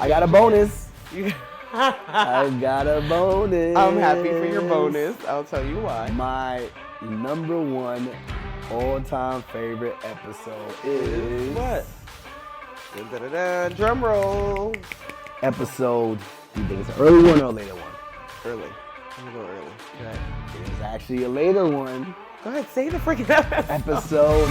I got a bonus. I got a bonus. I'm happy for your bonus. I'll tell you why. My number one all-time favorite episode is... What? Drum roll. Episode, do you think it's an early one or a later one? Early. I'm gonna go early. Go ahead. It is actually a later one. Go ahead, say the freaking episode.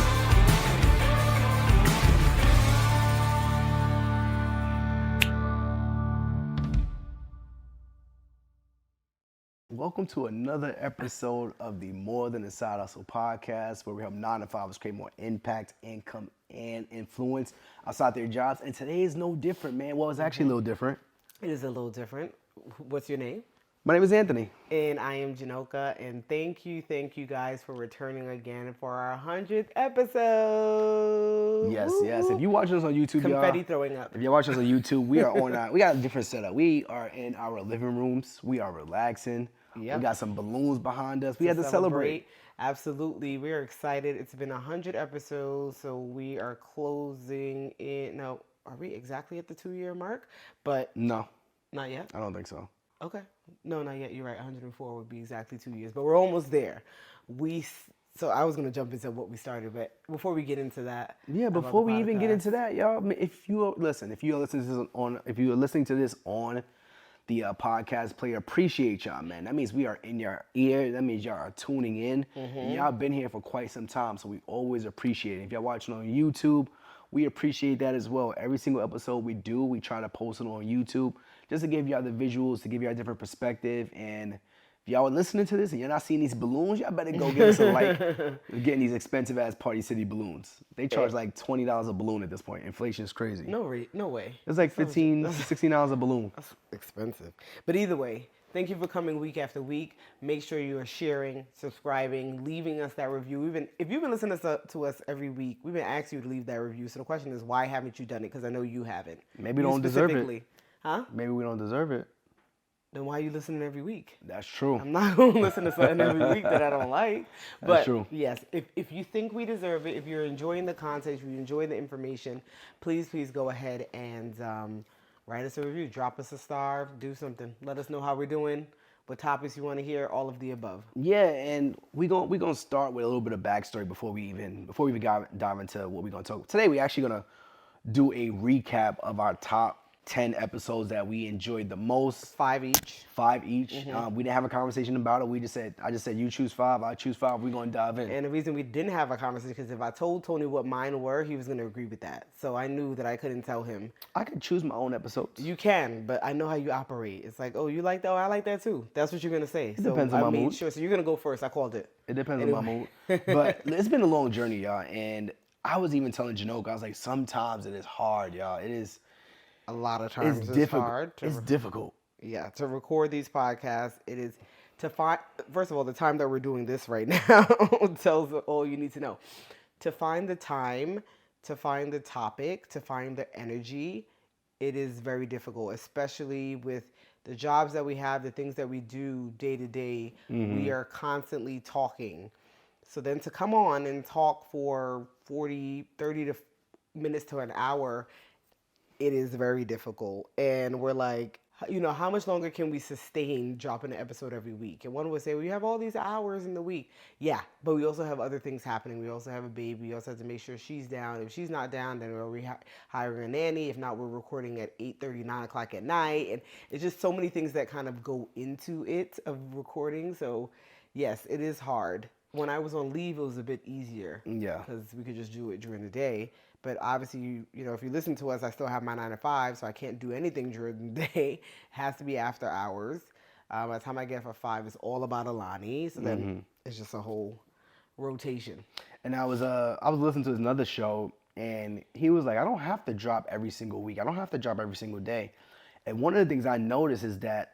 Welcome to another episode of the More Than a Side Hustle podcast, where we help 9-to-5ers create more impact, income, and influence outside their jobs. And today is no different, man. Well, it's actually a little different. It is a little different. What's your name? My name is Anthony. And I am Jhanilka. And thank you guys for returning again for our 100th episode. Yes, yes. If you're watching us on YouTube, confetti throwing up. If you're watching us on YouTube, we are on we got a different setup. We are in our living rooms. We are relaxing. Yep. We got some balloons behind us. We had to celebrate. Absolutely. We're excited. It's been 100 episodes, so we are closing in. Now, are we exactly at the 2-year mark? But no. Not yet? I don't think so. Okay. No, not yet. You're right. 104 would be exactly 2 years, but we're almost there. So I was going to jump into what we started, but before we get into that. Yeah, before we even get into that, y'all, if you're listening to this on the podcast player, appreciate y'all, man. That means we are in your ear. That means y'all are tuning in. And y'all been here for quite some time, so we always appreciate it. If y'all watching on YouTube, we appreciate that as well. Every single episode we do, we try to post it on YouTube just to give y'all the visuals, to give y'all a different perspective. And if y'all are listening to this and you're not seeing these balloons, y'all better go give us a like. We're getting these expensive ass Party City balloons. They charge like $20 a balloon at this point. Inflation is crazy. No way. It's like $15, $16 a balloon. That's expensive. But either way, thank you for coming week after week. Make sure you are sharing, subscribing, leaving us that review. If you've been listening to us every week, we've been asking you to leave that review. So the question is, why haven't you done it? Because I know you haven't. Maybe we don't deserve it. Huh? Maybe we don't deserve it. Then why are you listening every week? That's true. I'm not going to listen to something every week that I don't like. But that's true. Yes, if you think we deserve it, if you're enjoying the content, if you enjoy the information, please go ahead and write us a review. Drop us a star. Do something. Let us know how we're doing, what topics you want to hear, all of the above. Yeah, and we're gonna start with a little bit of backstory before we even dive into what we're gonna talk. Today we're actually gonna do a recap of our top 10 episodes that we enjoyed the most. 5 each. We didn't have a conversation about it. I just said you choose 5, I choose 5. We're gonna dive in. And the reason we didn't have a conversation because if I told Tony what mine were, he was gonna agree with that. So I knew that I couldn't tell him. I could choose my own episodes. You can, but I know how you operate. It's like, oh, you like that? Oh, I like that too. That's what you're gonna say. It depends on my mood. Sure. So you're gonna go first. I called it. It depends on my mood. But it's been a long journey, y'all. And I was even telling Jhanilka, I was like, sometimes it is hard, y'all. It is. A lot of times it's difficult. Hard. It's difficult. Yeah, to record these podcasts, it is to find. First of all, the time that we're doing this right now tells all you need to know. To find the time, to find the topic, to find the energy, it is very difficult, especially with the jobs that we have, the things that we do day to day. We are constantly talking. So then to come on and talk for 30 minutes to an hour, it is very difficult. And we're like, how much longer can we sustain dropping an episode every week? And one would say, well, you have all these hours in the week. Yeah, but we also have other things happening. We also have a baby. We also have to make sure she's down. If she's not down, then we're hiring a nanny. If not, we're recording at 8:30, 9 o'clock at night. And it's just so many things that kind of go into it of recording. So yes, it is hard. When I was on leave, it was a bit easier. Yeah. Because we could just do it during the day. But obviously, if you listen to us, I still have my 9 to 5, so I can't do anything during the day. It has to be after hours. By the time I get for 5, it's all about Alani. So then it's just a whole rotation. And I was listening to another show, and he was like, I don't have to drop every single week. I don't have to drop every single day. And one of the things I noticed is that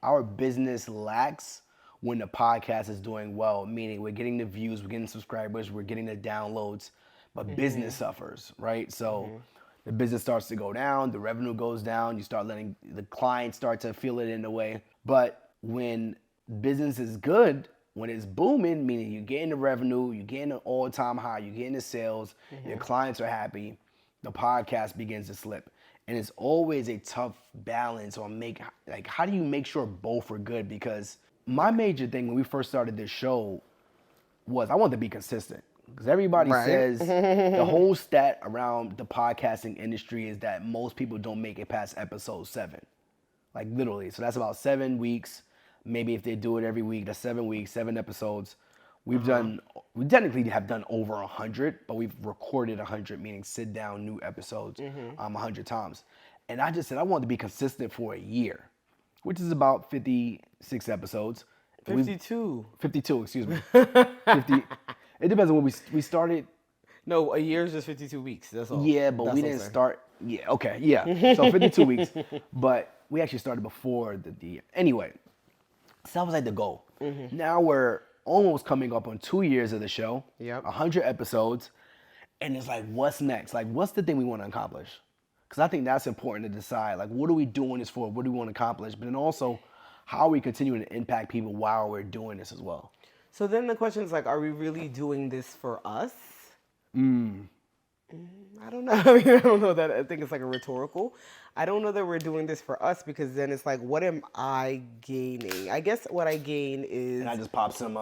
our business lacks when the podcast is doing well, meaning we're getting the views, we're getting subscribers, we're getting the downloads. But business suffers, right? So the business starts to go down, the revenue goes down, you start letting the clients start to feel it in a way. But when business is good, when it's booming, meaning you're getting the revenue, you're getting an all-time high, you're getting the sales, your clients are happy, the podcast begins to slip. And it's always a tough balance on how do you make sure both are good? Because my major thing when we first started this show was I wanted to be consistent. Because everybody Right. says the whole stat around the podcasting industry is that most people don't make it past episode 7. Like literally. So that's about 7 weeks. Maybe if they do it every week, that's 7 weeks, 7 episodes. We technically have done over 100, but we've recorded 100, meaning sit down new episodes 100 times. And I just said I wanted to be consistent for a year, which is about 56 episodes. 52. 52, excuse me. 50. It depends on when we started. No, a year is just 52 weeks. That's all. Yeah, but That's we what I'm didn't saying. start. Yeah, okay, yeah. So 52 weeks, but we actually started before the anyway. So that was like the goal. Now we're almost coming up on 2 years of the show. Yep. 100 episodes, and it's like, what's next? Like, what's the thing we want to accomplish? Because I think that's important to decide. Like, what are we doing this for? What do we want to accomplish? But then also, how are we continuing to impact people while we're doing this as well? So then the question is like, are we really doing this for us? I don't know. I mean, I don't know that. I think it's like a rhetorical. I don't know that we're doing this for us because then it's like, what am I gaining? I guess what I gain is. And I just popped some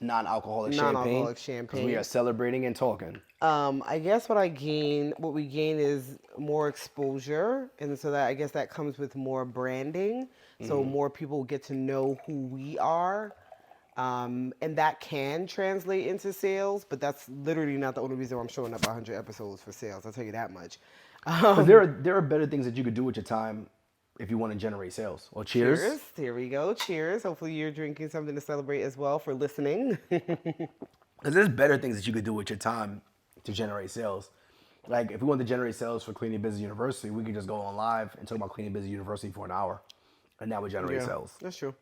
non-alcoholic Non-alcoholic champagne. champagne. We are celebrating and talking. I guess what we gain is more exposure, and so that I guess that comes with more branding. So more people get to know who we are. And that can translate into sales, but that's literally not the only reason I'm showing up 100 episodes for sales. I'll tell you that much. 'Cause there are better things that you could do with your time if you want to generate sales. Well, cheers. Cheers. Here we go. Cheers. Hopefully you're drinking something to celebrate as well for listening. Because there's better things that you could do with your time to generate sales. Like if we want to generate sales for Cleaning Business University, we could just go on live and talk about Cleaning Business University for an hour, and now we generate sales. That's true.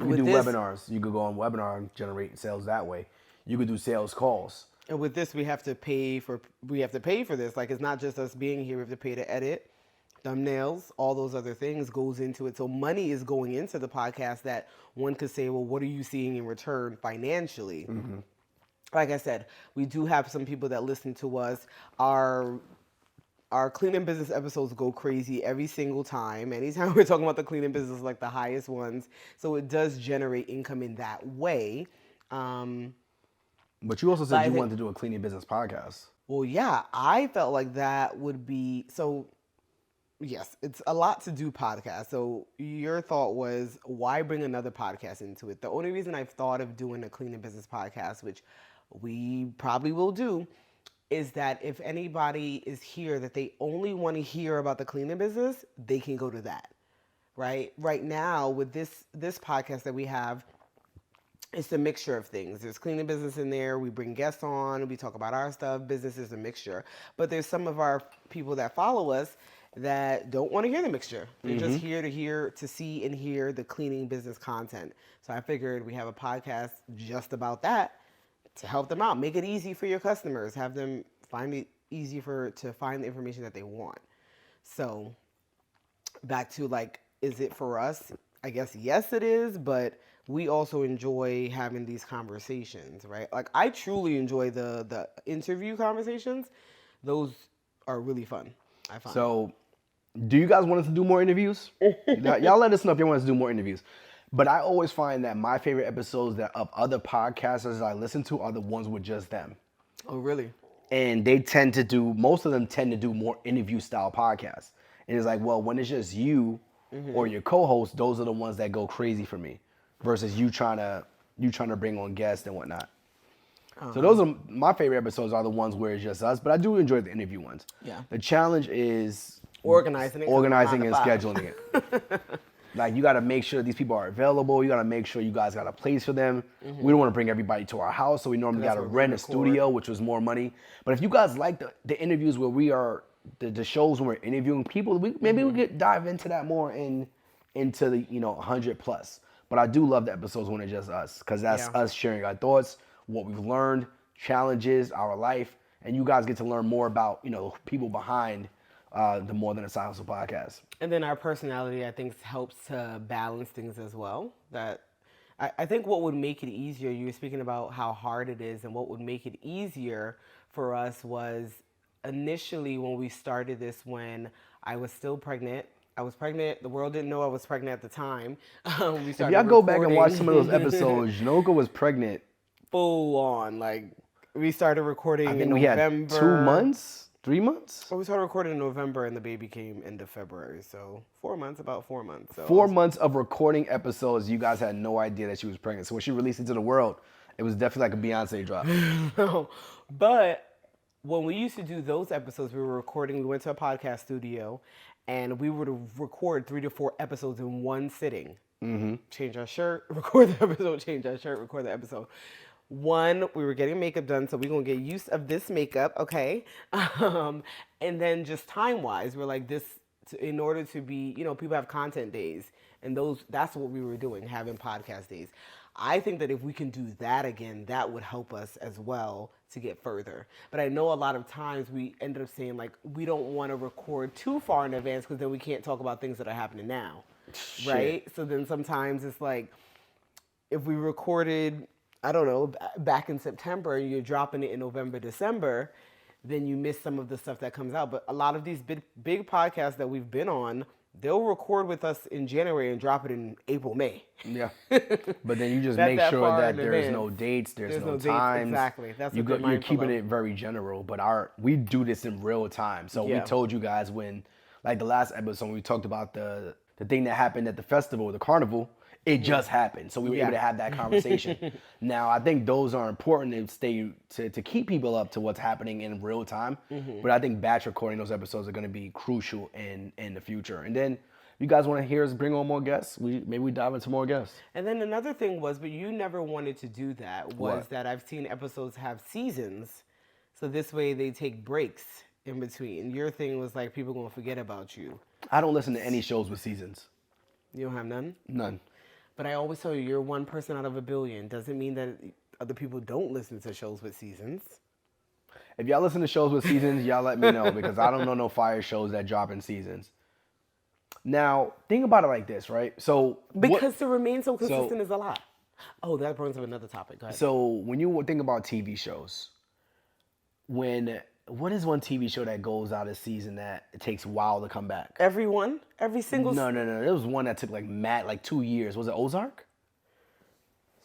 You could do webinars. You could go on webinar and generate sales that way. You could do sales calls. And with this, we have to pay for this. Like, it's not just us being here. We have to pay to edit, thumbnails, all those other things goes into it. So money is going into the podcast that one could say, well, what are you seeing in return financially? Like I said, we do have some people that listen to us. Our cleaning business episodes go crazy every single time. Anytime we're talking about the cleaning business, like the highest ones. So it does generate income in that way. But you also said you wanted to do a cleaning business podcast. Well, yeah, I felt like that would be so. Yes, it's a lot to do podcast. So your thought was, why bring another podcast into it? The only reason I've thought of doing a cleaning business podcast, which we probably will do, is that if anybody is here that they only want to hear about the cleaning business, they can go to that. Right? Right now, with this podcast that we have, it's a mixture of things. There's cleaning business in there. We bring guests on. We talk about our stuff. Business is a mixture. But there's some of our people that follow us that don't want to hear the mixture. They're just here to see and hear the cleaning business content. So I figured we have a podcast just about that to help them out. Make it easy for your customers. Have them find it easy to find the information that they want. So back to like, is it for us? I guess yes it is, but we also enjoy having these conversations, right? Like I truly enjoy the interview conversations. Those are really fun, I find. So do you guys want us to do more interviews? Y'all let us know if you want us to do more interviews. But I always find that my favorite episodes of other podcasters I listen to are the ones with just them. Oh, really? And most of them tend to do more interview style podcasts. And it's like, well, when it's just you or your co-host, those are the ones that go crazy for me versus you trying to bring on guests and whatnot. So those are my favorite episodes are the ones where it's just us, but I do enjoy the interview ones. Yeah. The challenge is organizing and scheduling it. Like you got to make sure these people are available. You got to make sure you guys got a place for them. We don't want to bring everybody to our house, so we normally got to rent a studio, which was more money. But if you guys like the interviews where we are, the shows when we're interviewing people, maybe we could dive into that more into the 100 plus. But I do love the episodes when it's just us, because that's us sharing our thoughts, what we've learned, challenges, our life, and you guys get to learn more about people behind the More Than a Silence podcast. And then our personality, I think, helps to balance things as well. That I think what would make it easier, you were speaking about how hard it is, and what would make it easier for us was initially when we started this, when I was still pregnant. I was pregnant. The world didn't know I was pregnant at the time. We If started y'all go back and watch recording some of those episodes, Jhanilka was pregnant. full on. Like, we started recording I think in we November. had 2 months, 3 months. Well, we started recording in November, and the baby came end of February. So 4 months, about 4 months. So 4 months of recording episodes. You guys had no idea that she was pregnant. So when she released it to the world, it was definitely like a Beyonce drop. No, but when we used to do those episodes, we were recording. We went to a podcast studio, and we would record 3 to 4 episodes in one sitting. Change our shirt, record the episode. Change our shirt, record the episode. One, we were getting makeup done, so we're gonna get used of this makeup, okay? And then just time wise, we're like this. In order to be, people have content days, and that's what we were doing, having podcast days. I think that if we can do that again, that would help us as well to get further. But I know a lot of times we ended up saying, like, we don't want to record too far in advance because then we can't talk about things that are happening now, right? So then sometimes it's like, if we recorded, I don't know, back in September, and you're dropping it in November, December, then you miss some of the stuff that comes out. But a lot of these big podcasts that we've been on, they'll record with us in January and drop it in April, May. Yeah. But then you just make sure that there's no dates, there's no times. Exactly. That's what you're keeping it very general. But we do this in real time. So we told you guys when, like the last episode, when we talked about the thing that happened at the festival, the carnival, it just happened. So we were able to have that conversation. Now, I think those are important to keep people up to what's happening in real time. But I think batch recording those episodes are going to be crucial in the future. And then you guys want to hear us bring on more guests? Maybe we dive into more guests. And then another thing was, but you never wanted to do that, was that I've seen episodes have seasons. So this way they take breaks in between. Your thing was like, people going to forget about you. I don't listen to any shows with seasons. You don't have none? None. But I always tell you, you're one person out of a billion. Doesn't mean that other people don't listen to shows with seasons. If y'all listen to shows with seasons, y'all let me know, because I don't know no fire shows that drop in seasons. Now, think about it like this, right? So because to remain so consistent is a lot. Oh, that brings up another topic. Go ahead. So when you think about TV shows, what is one TV show that goes out of season that it takes a while to come back? Every single. No. There was one that took like 2 years. Was it Ozark?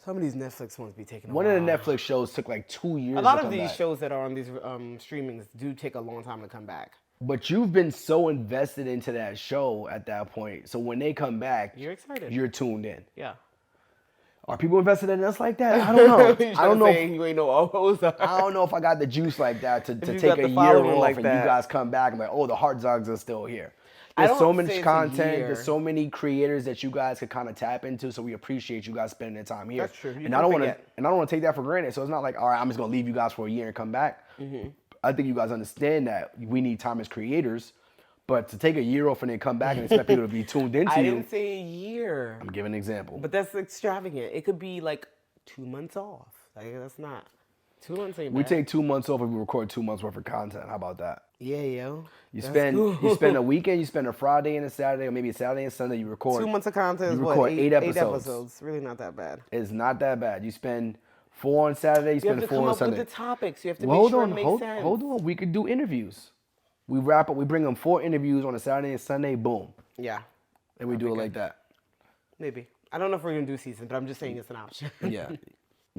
Some of these Netflix ones be taking a while. One of the Netflix shows took like 2 years. A lot of these shows that are on these streamings do take a long time to come back. But you've been so invested into that show at that point, so when they come back, you're excited. You're tuned in. Yeah. Are people invested in us like that? I don't know. I don't know. You ain't no Ozark. I don't know if I got the juice like that to take a year off like and you guys come back and like, oh, the hard dogs are still here. There's so much content. There's so many creators that you guys could kind of tap into. So we appreciate you guys spending the time here. That's true. And I don't want to take that for granted. So it's not like, all right, I'm just gonna leave you guys for a year and come back. Mm-hmm. I think you guys understand that we need time as creators. But to take a year off and then come back and expect people to be tuned into I didn't say a year. I'm giving an example. But that's extravagant. It could be like 2 months off. Like, that's not. 2 months ain't bad. We take 2 months off and we record 2 months worth of content. How about that? Yeah, yo. You spend a weekend, you spend a Friday and a Saturday, or maybe a Saturday and Sunday, you record. 2 months of content is you record 8 episodes. 8 episodes. Really not that bad. It's not that bad. You spend 4 on Saturday, you spend 4 on Sunday. You have to come up with the topics. You have to make sure it makes sense. Hold on. We could do interviews. We wrap up, we bring them 4 interviews on a Saturday and Sunday, boom. Yeah. And we do it like that. Maybe. I don't know if we're going to do season, but I'm just saying it's an option. Yeah.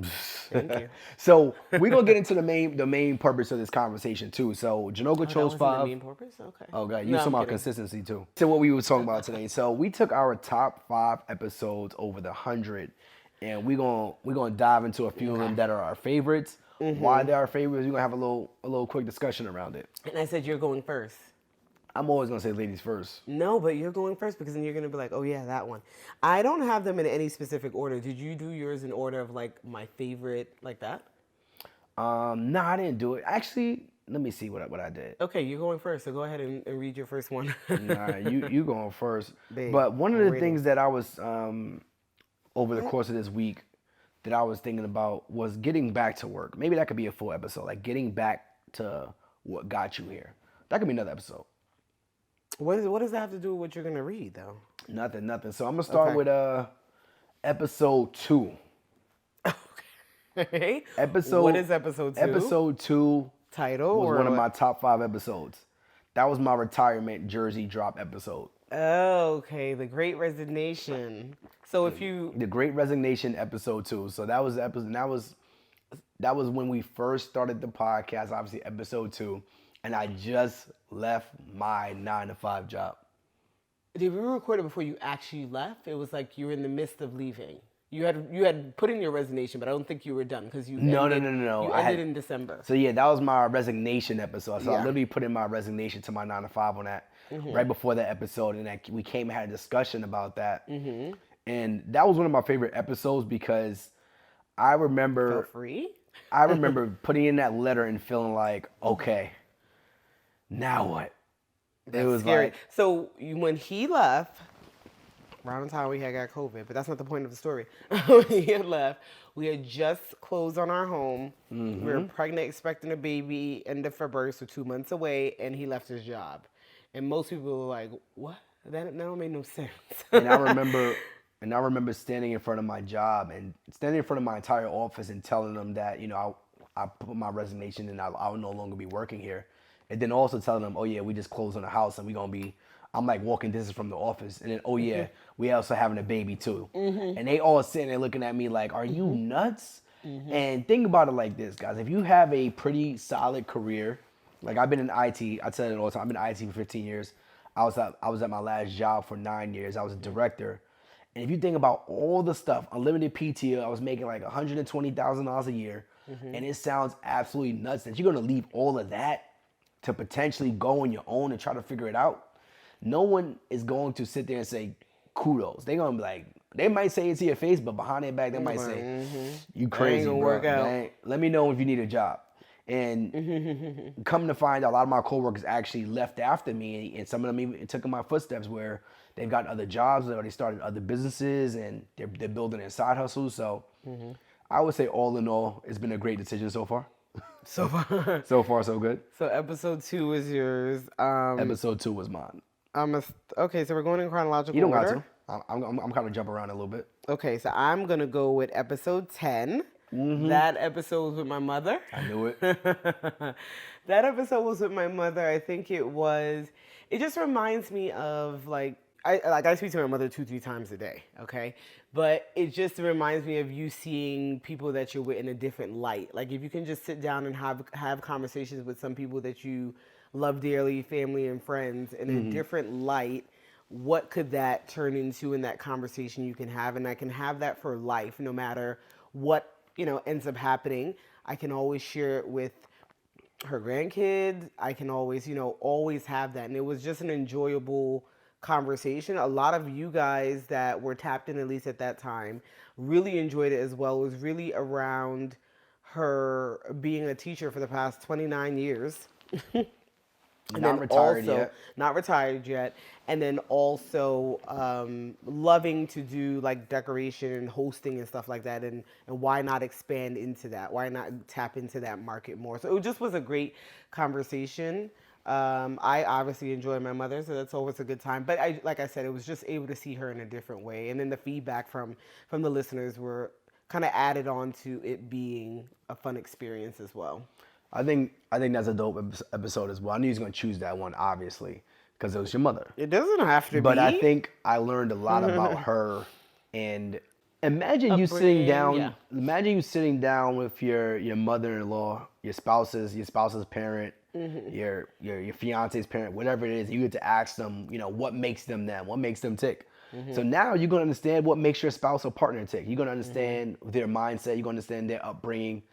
Thank you. So we're going to get into the main purpose of this conversation too. So Jhanilka chose 5. The main purpose? Okay. Okay. You talking about consistency too. So what we were talking about today. So we took our top 5 episodes over the 100, and we're gonna dive into a few of them that are our favorites. Mm-hmm. Why they're our favorites, we're gonna have a little quick discussion around it. And I said you're going first. I'm always gonna say ladies first. No, but you're going first because then you're gonna be like, oh yeah, that one. I don't have them in any specific order. Did you do yours in order of like my favorite, like that? No, I didn't do it. Actually, let me see what I did. Okay, you're going first, so go ahead and read your first one. Nah, you going first. Babe, but one of the things that I was over the course of this week that I was thinking about was getting back to work. Maybe that could be a full episode, like getting back to what got you here. That could be another episode. What does that have to do with what you're gonna read though? Nothing. So I'm gonna start with episode 2. Okay. What is episode 2? Episode 2 title was or one of my top 5 episodes. That was my retirement jersey drop episode. Oh, okay. The Great Resignation. So if you The Great Resignation episode 2. So that was the episode. And that was when we first started the podcast. Obviously, episode 2, and I just left my 9-to-5 job. did we record it before you actually left? It was like you were in the midst of leaving. You had put in your resignation, but I don't think you were done because you No. You ended in December. So yeah, that was my resignation episode. So I Yeah. literally put in my resignation to my 9-to-5 on that right before that episode, and we came and had a discussion about that. And that was one of my favorite episodes because I remember Feel free. I remember putting in that letter and feeling like, okay, now what? It was Scary. like, So when he left, around the time we had got COVID, but that's not the point of the story. When he had left, we had just closed on our home. We were pregnant, expecting a baby, end of February, so 2 months away, and he left his job. And most people were like, "What? That don't make no sense." and I remember standing in front of my job and standing in front of my entire office and telling them that, I put my resignation and I will no longer be working here. And then also telling them, oh yeah, we just closed on the house and I'm like walking distance from the office. And then, oh yeah, we also having a baby too. And they all sitting there looking at me like, are you nuts? And think about it like this, guys. If you have a pretty solid career, like I've been in IT, I tell you all the time, I've been in IT for 15 years. I was at my last job for 9 years. I was a director. And if you think about all the stuff, unlimited PTO, I was making like $120,000 a year. And it sounds absolutely nuts that you're going to leave all of that to potentially go on your own and try to figure it out. No one is going to sit there and say kudos. They're going to be like, they might say it to your face, but behind their back, they might say, you crazy, bro. Work out. Let me know if you need a job. And come to find out, a lot of my coworkers actually left after me, and some of them even took in my footsteps where they've got other jobs, they already started other businesses, and they're building their side hustles. So I would say all in all, it's been a great decision so far. So far. So far, so good. So episode 2 is yours. Episode 2 was mine. Okay, so we're going in chronological You don't order. got to. I'm kind of jumping around a little bit. Okay, so I'm going to go with episode 10. That episode was with my mother. I knew it. That episode was with my mother. I think it just reminds me of I speak to my mother 2-3 times a day, okay? But it just reminds me of you seeing people that you're with in a different light. Like if you can just sit down and have conversations with some people that you love dearly, family and friends, in a different light, what could that turn into in that conversation you can have? And I can have that for life, no matter what, ends up happening. I can always share it with her grandkids. I can always, always have that. And it was just an enjoyable conversation. A lot of you guys that were tapped in, at least at that time, really enjoyed it as well. It was really around her being a teacher for the past 29 years. Not retired yet. Not retired yet. And then also loving to do like decoration and hosting and stuff like that. And why not expand into that? Why not tap into that market more? So it just was a great conversation. I obviously enjoy my mother, so that's always a good time. But like I said, it was just able to see her in a different way. And then the feedback from the listeners were kind of added on to it being a fun experience as well. I think that's a dope episode as well. I knew he was going to choose that one, obviously, because it was your mother. It doesn't have to be. But I think I learned a lot about her. And imagine you sitting down. Yeah. Imagine you sitting down with your mother-in-law, your spouse's parent, your fiance's parent, whatever it is. You get to ask them, what makes them what makes them tick. So now you're going to understand what makes your spouse or partner tick. You're going to understand their mindset. You're going to understand their upbringing.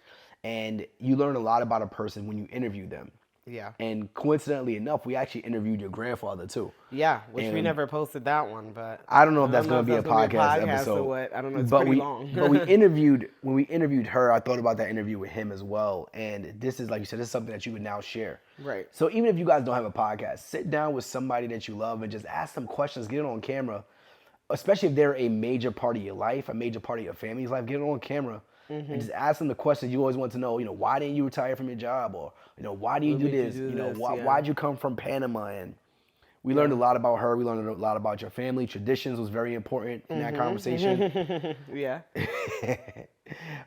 And you learn a lot about a person when you interview them. Yeah. And coincidentally enough, we actually interviewed your grandfather too. Yeah, which we never posted that one, but I don't know if that's going to be a podcast episode. Or what. I don't know. It's pretty long. But when we interviewed her, I thought about that interview with him as well. And this is, like you said, this is something that you would now share. Right. So even if you guys don't have a podcast, sit down with somebody that you love and just ask them questions. Get it on camera, especially if they're a major part of your life, a major part of your family's life. Get it on camera. And just ask them the questions you always want to know. Why didn't you retire from your job? Or, why do you do this? Why'd you come from Panama? And we learned a lot about her. We learned a lot about your family. Traditions was very important in that conversation. Yeah.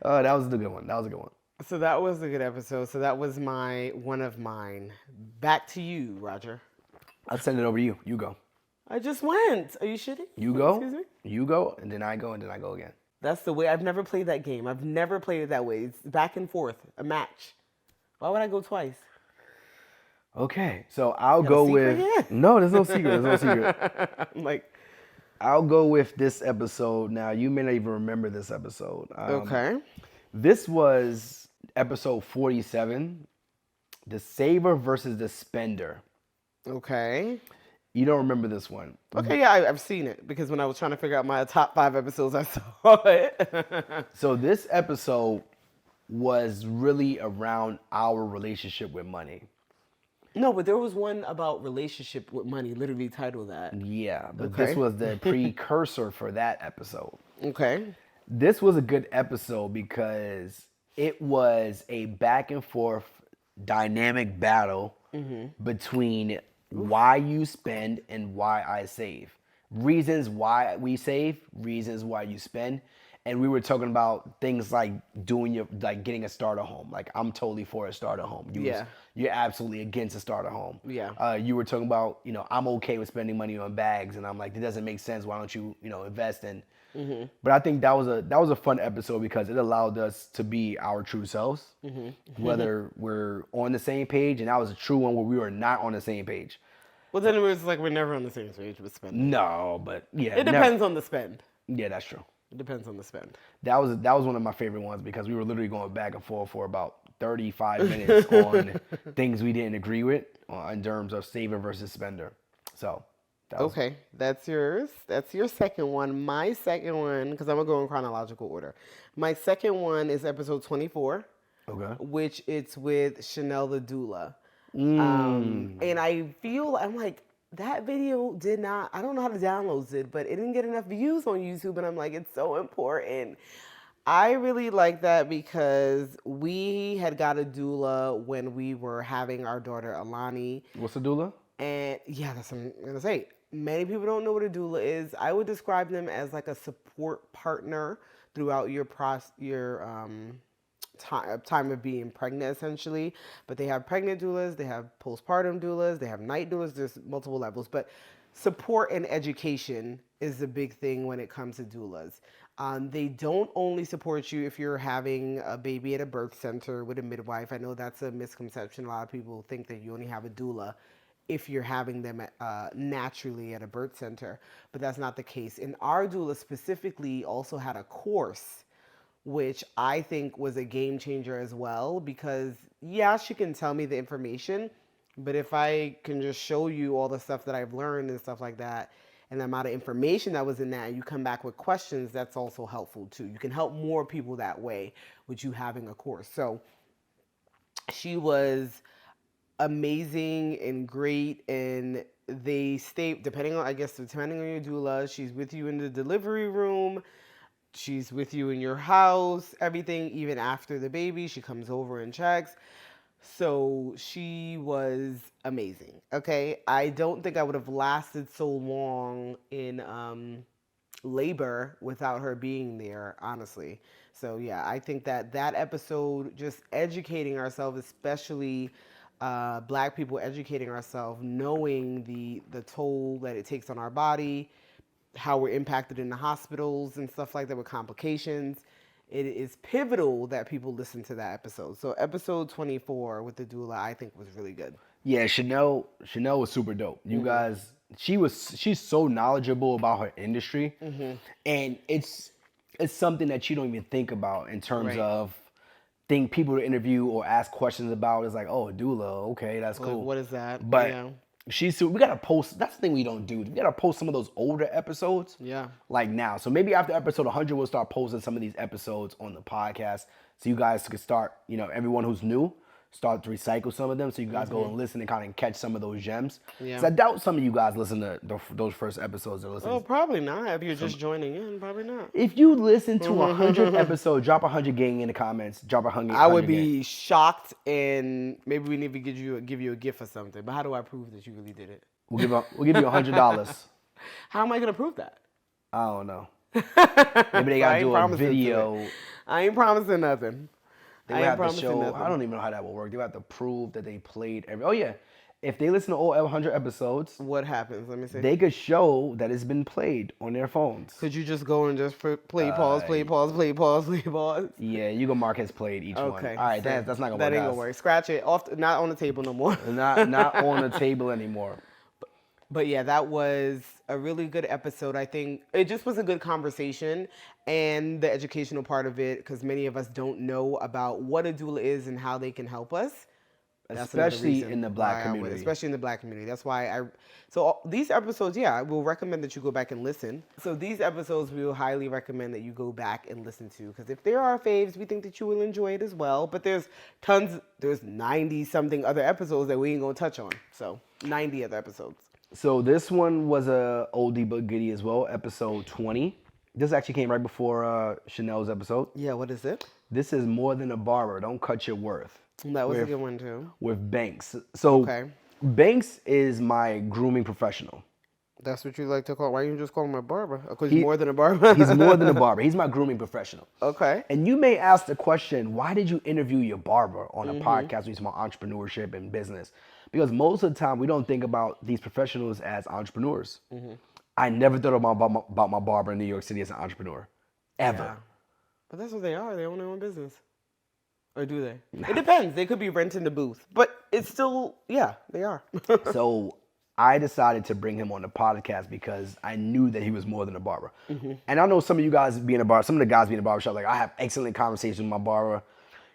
Oh, that was a good one. So that was a good episode. So that was one of mine. Back to you, Roger. I'll send it over to you. You go. I just went. Are you shitting? You go. Excuse me? You go, and then I go, and then I go again. That's the way. I've never played that game. I've never played it that way. It's back and forth, a match. Why would I go twice? Okay, so I'll go with... Yeah. No, there's no secret. There's no secret. I'm like... I'll go with this episode. Now, you may not even remember this episode. Okay. This was episode 47, the saver versus the spender. Okay. You don't remember this one. Okay, yeah, I've seen it because when I was trying to figure out my top 5 episodes, I saw it. So this episode was really around our relationship with money. No, but there was one about relationship with money, literally titled that. Yeah, but Okay. this was the precursor for that episode. Okay. This was a good episode because it was a back and forth dynamic battle between why you spend and why I save. Reasons why we save, reasons why you spend. And we were talking about things like getting a starter home. Like, I'm totally for a starter home. You're absolutely against a starter home. Yeah. You were talking about, I'm okay with spending money on bags, and I'm like, it doesn't make sense. Why don't you, invest in? But I think that was a fun episode because it allowed us to be our true selves, whether we're on the same page, and that was a true one where we were not on the same page. Well, then it was like we're never on the same page with spending. No, but yeah, It depends on the spend. Yeah, that's true. It depends on the spend. That was one of my favorite ones because we were literally going back and forth for about 35 minutes on things we didn't agree with in terms of saver versus spender. So, okay, that's yours. That's your second one. My second one, because I'm going to go in chronological order. My second one is episode 24, which it's with Chanel the doula. And I feel, I'm like, that video did not, I don't know how to download it, but it didn't get enough views on YouTube. And I'm like, it's so important. I really like that because we had got a doula when we were having our daughter, Alani. What's a doula? And yeah, that's what I'm going to say. Many people don't know what a doula is. I would describe them as like a support partner throughout your time of being pregnant, essentially. But they have pregnant doulas, they have postpartum doulas, they have night doulas. There's multiple levels, but support and education is a big thing when it comes to doulas. They don't only support you if you're having a baby at a birth center with a midwife. I know that's a misconception. A lot of people think that you only have a doula if you're having them naturally at a birth center, but that's not the case. And our doula specifically also had a course, which I think was a game changer as well, because yeah, she can tell me the information, but if I can just show you all the stuff that I've learned and stuff like that, and the amount of information that was in that, and you come back with questions, that's also helpful too. You can help more people that way with you having a course. So she was amazing and great, and they stay, depending on your doula, she's with you in the delivery room, she's with you in your house, everything, even after the baby, she comes over and checks. So she was amazing. Okay, I don't think I would have lasted so long in labor without her being there, honestly. So yeah, I think that episode, just educating ourselves, especially Black people educating ourselves, knowing the toll that it takes on our body, how we're impacted in the hospitals and stuff like that with complications. It is pivotal that people listen to that episode. So episode 24 with the doula, I think, was really good. Yeah, Chanel was super dope. You guys, she's so knowledgeable about her industry, and it's something that you don't even think about in terms of people to interview or ask questions about. It's like, oh, a doula, okay, that's cool. What is that? But yeah. We gotta post. That's the thing we don't do. We gotta post some of those older episodes. Yeah. Like now. So maybe after episode 100, we'll start posting some of these episodes on the podcast, so you guys could start. Everyone who's new, start to recycle some of them, so you guys go and listen and kind of catch some of those gems. Yeah. So I doubt some of you guys listen to those first episodes. Oh, probably not. If you're just joining in, probably not. If you listen to 100 episodes, drop 100 gang in the comments. Drop 100. I would be shocked, and maybe we need to give you a gift or something. But how do I prove that you really did it? We'll give you $100. How am I gonna prove that? I don't know. Maybe they gotta do a video. I ain't promising nothing. They I would ain't have to promising show. nothing. I don't even know how that would work. They would have to prove that they played every. Oh yeah, if they listen to all 100 episodes, What happens? Let me see. they could show that it's been played on their phones. Could you just go and just play pause, play pause, play pause, play pause? Yeah, you can mark as played each one. Okay. All right, so that's not gonna that work. ain't gonna work. Scratch it off. Not on the table no more. Not on the table anymore. But yeah, that was a really good episode. I think it just was a good conversation and the educational part of it, because many of us don't know about what a doula is and how they can help us. That's another Especially reason in the why black I would, community. especially in the black community. That's why so these episodes, yeah, I will recommend that you go back and listen. So these episodes, we will highly recommend that you go back and listen to, because if there are faves, we think that you will enjoy it as well. But there's 90 something other episodes that we ain't gonna touch on. So 90 other episodes. So this one was a oldie but goodie as well, episode 20. This actually came right before Chanel's episode. Yeah, what is it? This is More Than a Barber, Don't Cut Your Worth. That was a good one too. With Banks. So Okay. Banks is my grooming professional. That's what you like to call. Why you just call him a barber? Because he's more than a barber. He's more than a barber. He's my grooming professional. Okay. And you may ask the question, why did you interview your barber on a podcast where you talk about entrepreneurship and business? Because most of the time we don't think about these professionals as entrepreneurs. I never thought about my barber in New York City as an entrepreneur, ever. Yeah. But that's what they are. They own their own business. Or do they? It depends. They could be renting the booth. But it's still, yeah, they are. So I decided to bring him on the podcast because I knew that he was more than a barber. And I know some of you guys being a barber, some of the guys being a barbershop, like I have excellent conversations with my barber.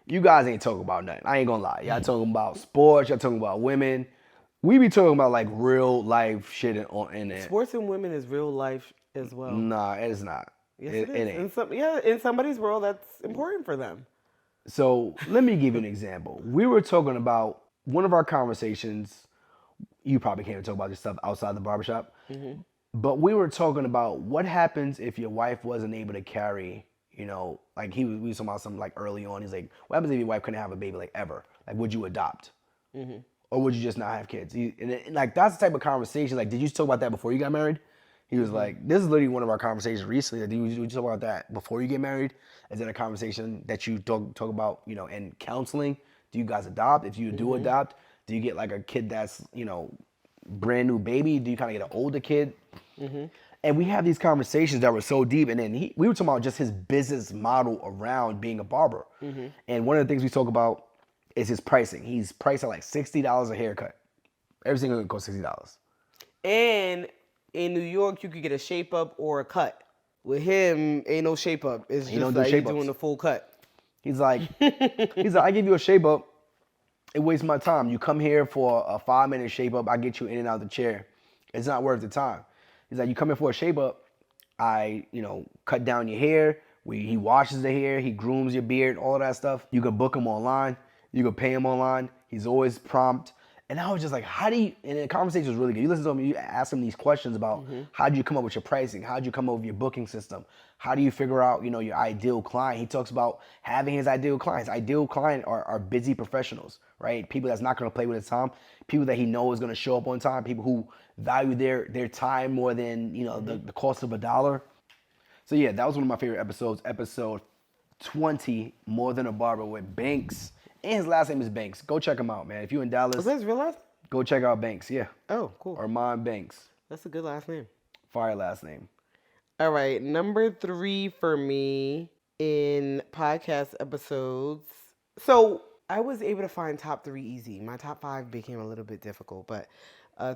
You guys ain't talking about nothing. I ain't gonna lie. Y'all talking about sports. Y'all talking about women. We be talking about like real life shit in there. Sports and women is real life as well. Nah, it's not. Yes, it is. It ain't. In somebody's world, that's important for them. So let me give you an example. We were talking about one of our conversations. You probably can't talk about this stuff outside the barbershop. But we were talking about what happens if your wife wasn't able to carry, like we was talking about something like early on. He's like, what happens if your wife couldn't have a baby like ever? Like, would you adopt? Or would you just not have kids? And like, that's the type of conversation. Like, did you talk about that before you got married? He was like, this is literally one of our conversations recently. Like, did you talk about that before you get married? Is that a conversation that you talk about, in counseling? Do you guys adopt? If you do adopt, do you get like a kid that's, brand new baby? Do you kind of get an older kid? And we have these conversations that were so deep. And then we were talking about just his business model around being a barber. And one of the things we talk about is his pricing. He's priced at like $60 a haircut. Every single one costs $60. And in New York, you could get a shape up or a cut. With him, ain't no shape up. It's just like he's doing the full cut. He's like, I give you a shape up. It wastes my time. You come here for a 5-minute shape up. I get you in and out of the chair. It's not worth the time. He's like, you come in for a shape up. I, cut down your hair. He washes the hair. He grooms your beard, all of that stuff. You can book him online. You can pay him online. He's always prompt. And I was just like, and the conversation was really good. You listen to him, you ask him these questions about how do you come up with your pricing? How do you come up with your booking system? How do you figure out, your ideal client? He talks about having his ideal clients. Ideal client are busy professionals, right? People that's not going to play with his time. People that he knows is going to show up on time. People who value their time more than, the cost of $1. So yeah, that was one of my favorite episodes. Episode 20, More Than a Barber with Banks. And his last name is Banks. Go check him out, man. If you're in Dallas. Was that his real last name? Go check out Banks, yeah. Oh, cool. Armand Banks. That's a good last name. Fire last name. All right, number 3 for me in podcast episodes. So I was able to find top 3 easy. My top 5 became a little bit difficult, but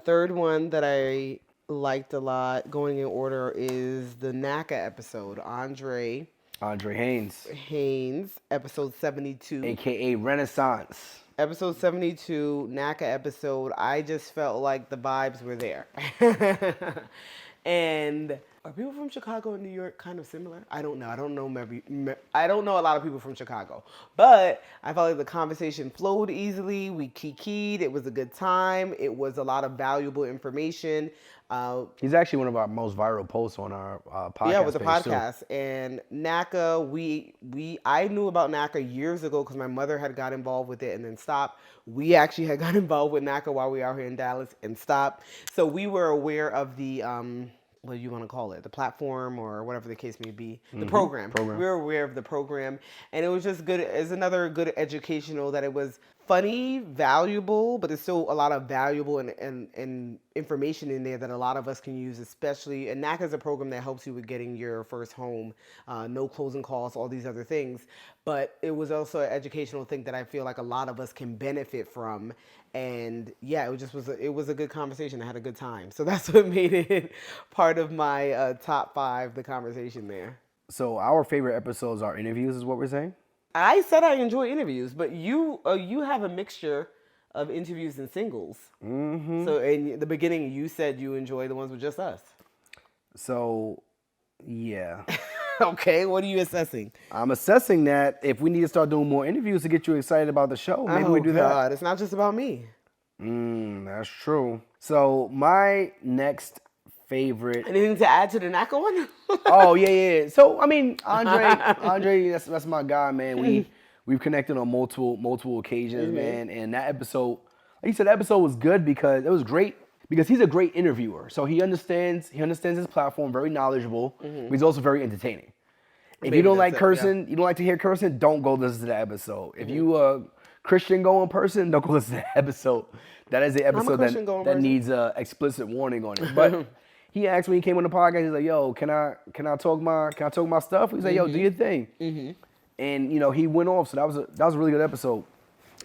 third one that I liked a lot, going in order, is the NACA episode. Andre Haynes, episode 72. AKA Renaissance. Episode 72, NACA episode. I just felt like the vibes were there. And are people from Chicago and New York kind of similar? I don't know. I don't know a lot of people from Chicago. But I felt like the conversation flowed easily. We kikied. It was a good time. It was a lot of valuable information. He's actually one of our most viral posts on our podcast. Yeah, with the page podcast. Too. And NACA, I knew about NACA years ago because my mother had got involved with it and then stopped. We actually had got involved with NACA while we were out here in Dallas and stopped. So we were aware of the what do you want to call it, the platform or whatever the case may be, the program. We're aware of the program, and it was just good. It's another good educational, that it was funny, valuable, but there's still a lot of valuable and information in there that a lot of us can use, especially, and NAC is a program that helps you with getting your first home, no closing costs, all these other things. But it was also an educational thing that I feel like a lot of us can benefit from. And yeah, it was a good conversation. I had a good time. So that's what made it part of my top 5, the conversation there. So our favorite episodes are interviews, is what we're saying? I said I enjoy interviews, but you have a mixture of interviews and singles. Mm-hmm. So in the beginning, you said you enjoy the ones with just us. So, yeah. Okay, what are you assessing? I'm assessing that if we need to start doing more interviews to get you excited about the show, maybe we do that. It's not just about me. That's true. So my next favorite. Anything to add to the NACA one? Oh yeah. So I mean, Andre, that's my guy, man. We've connected on multiple occasions, man. And that episode, like you said, that episode was good because it was great. Because he's a great interviewer, so he understands his platform, very knowledgeable, but he's also very entertaining. If you don't like cursing, you don't like to hear cursing, don't go listen to that episode. If you a Christian going person, don't go listen to that episode. That is the episode that needs a explicit warning on it. But he asked when he came on the podcast, he's like, "Yo, can I talk my stuff?" He's like, "Yo, do your thing." And he went off, so that was a really good episode.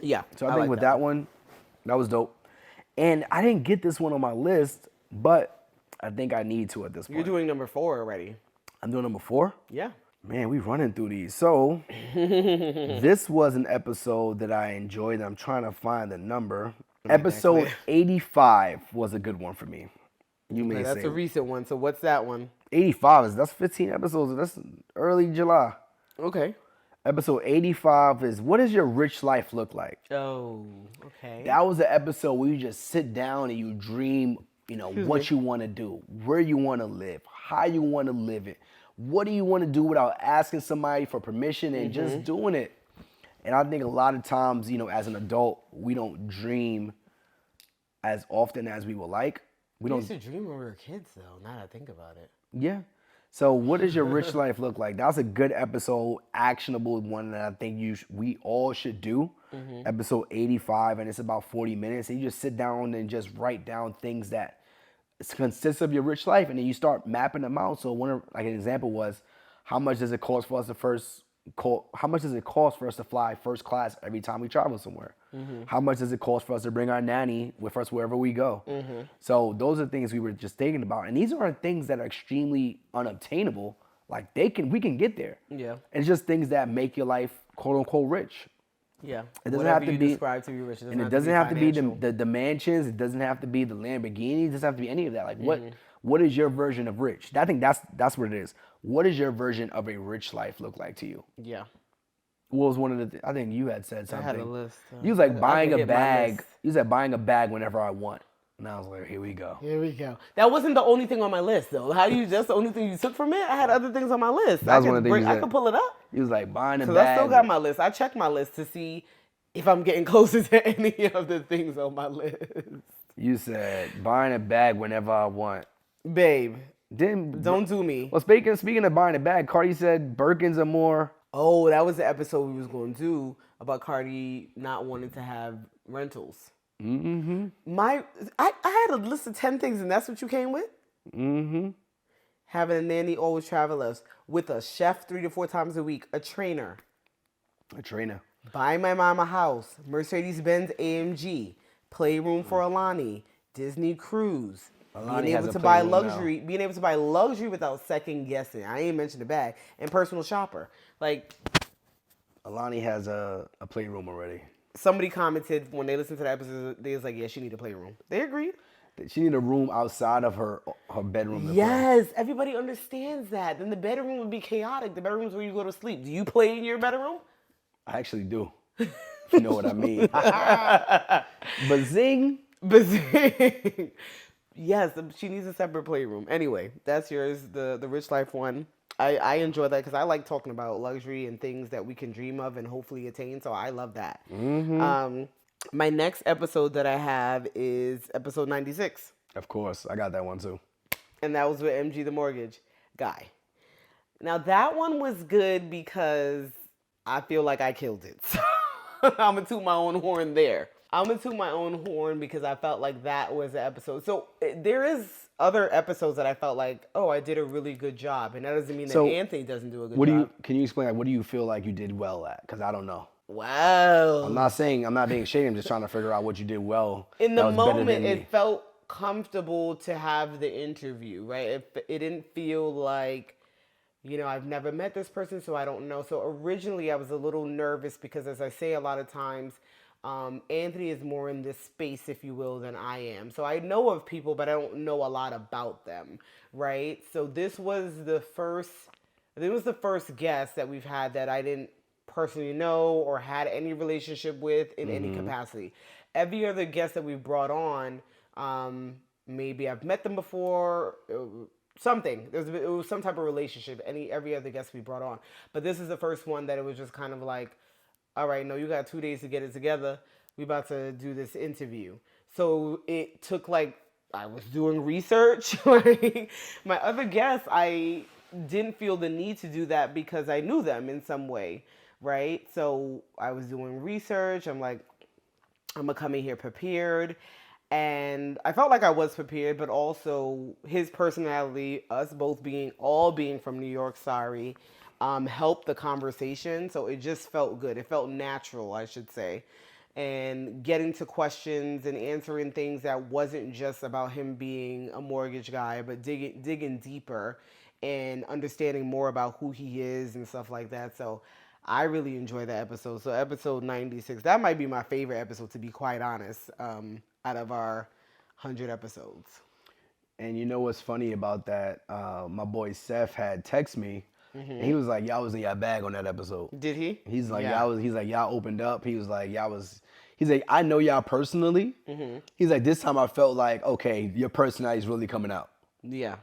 Yeah. So I think with that one, that was dope. And I didn't get this one on my list, but I think I need to at this point. You're doing number 4 already. I'm doing number 4? Yeah. Man, we running through these. So this was an episode that I enjoyed. I'm trying to find the number. Episode 85 was a good one for me. You may say. That's a recent one. So what's that one? 85 that's 15 episodes. That's early July. Okay. Episode 85 is, what does your rich life look like? Oh, okay. That was the episode where you just sit down and you dream, what you want to do, where you want to live, how you want to live it. What do you want to do without asking somebody for permission and just doing it? And I think a lot of times, as an adult, we don't dream as often as we would like. We used to dream when we were kids, though, now that I think about it. Yeah. So what does your rich life look like? That was a good episode, actionable one that I think we all should do. Episode 85, and it's about 40 minutes. And you just sit down and just write down things that consists of your rich life, and then you start mapping them out. So an example was, how much does it cost for us to fly first class every time we travel somewhere? How much does it cost for us to bring our nanny with us wherever we go? So those are things we were just thinking about. And these aren't things that are extremely unobtainable. Like we can get there. Yeah. It's just things that make your life quote unquote rich. Yeah. It doesn't have to be describe to be rich. It doesn't have to be the mansions. It doesn't have to be the Lamborghinis. It doesn't have to be any of that. Like what is your version of rich? I think that's what it is. What does your version of a rich life look like to you? Yeah. What was one of the? I think you had said something. I had a list. You was like buying a bag. You said buying a bag whenever I want. And I was like, here we go. Here we go. That wasn't the only thing on my list, though. That's the only thing you took from it? I had other things on my list. That was one of the things I could pull it up. He was like buying a bag. So I still got my list. I checked my list to see if I'm getting closer to any of the things on my list. You said buying a bag whenever I want. Babe, don't do me. Well, speaking of buying a bag, Cardi said Birkins are more. Oh, that was the episode we was going to do about Cardi not wanting to have rentals. I had a list of 10 things, and that's what you came with? Having a nanny always travel us, with a chef 3 to 4 times a week, a trainer. Buying my mom a house, Mercedes-Benz AMG, playroom for Alani, Disney cruise. Being able to buy luxury without second guessing. I ain't mentioned the bag. And personal shopper. Like, Alani has a playroom already. Somebody commented when they listened to the episode, they was like, yeah, she need a playroom. They agreed. She need a room outside of her bedroom. Yes, everybody understands that. Then the bedroom would be chaotic. The bedroom is where you go to sleep. Do you play in your bedroom? I actually do. If you know what I mean. Bazing. Yes, she needs a separate playroom. Anyway, that's yours, the Rich Life one. I enjoy that because I like talking about luxury and things that we can dream of and hopefully attain. So I love that. My next episode that I have is episode 96. Of course, I got that one too. And that was with MG the mortgage guy. Now that one was good because I feel like I killed it. So I'm gonna toot my own horn there. I'm gonna toot my own horn because I felt like that was the episode. So there is other episodes that I felt like, oh, I did a really good job, and that doesn't mean that Anthony doesn't do a good job. Can you explain, like, what do you feel like you did well at? Because I don't know. Wow. I'm not being shady. I'm just trying to figure out what you did well. In the moment, it felt comfortable to have the interview, right? It didn't feel like, I've never met this person, so I don't know. So originally I was a little nervous because, as I say a lot of times, Anthony is more in this space, if you will, than I am. So I know of people, but I don't know a lot about them, right? So this was the first guest that we've had that I didn't personally know or had any relationship with in any capacity. Every other guest that we've brought on, maybe I've met them before, something. It was some type of relationship, every other guest we brought on. But this is the first one that it was just kind of like, all right, no, you got 2 days to get it together. We about to do this interview. So it took I was doing research. My other guests, I didn't feel the need to do that because I knew them in some way, right? So I was doing research. I'm like, I'm going to come in here prepared. And I felt like I was prepared, but also his personality, us both being from New York, helped the conversation. So it just felt good. It felt natural, I should say. And getting to questions and answering things that wasn't just about him being a mortgage guy, but digging deeper and understanding more about who he is and stuff like that. So I really enjoyed that episode. So episode 96, that might be my favorite episode, to be quite honest, out of our 100 episodes. And you know what's funny about that? My boy Seth had text me, and he was like, "Y'all was in your bag on that episode." Did he? He's like, yeah. Y'all opened up. He was like, he's like, I know y'all personally. He's like, this time I felt like, okay, your personality is really coming out. Yeah.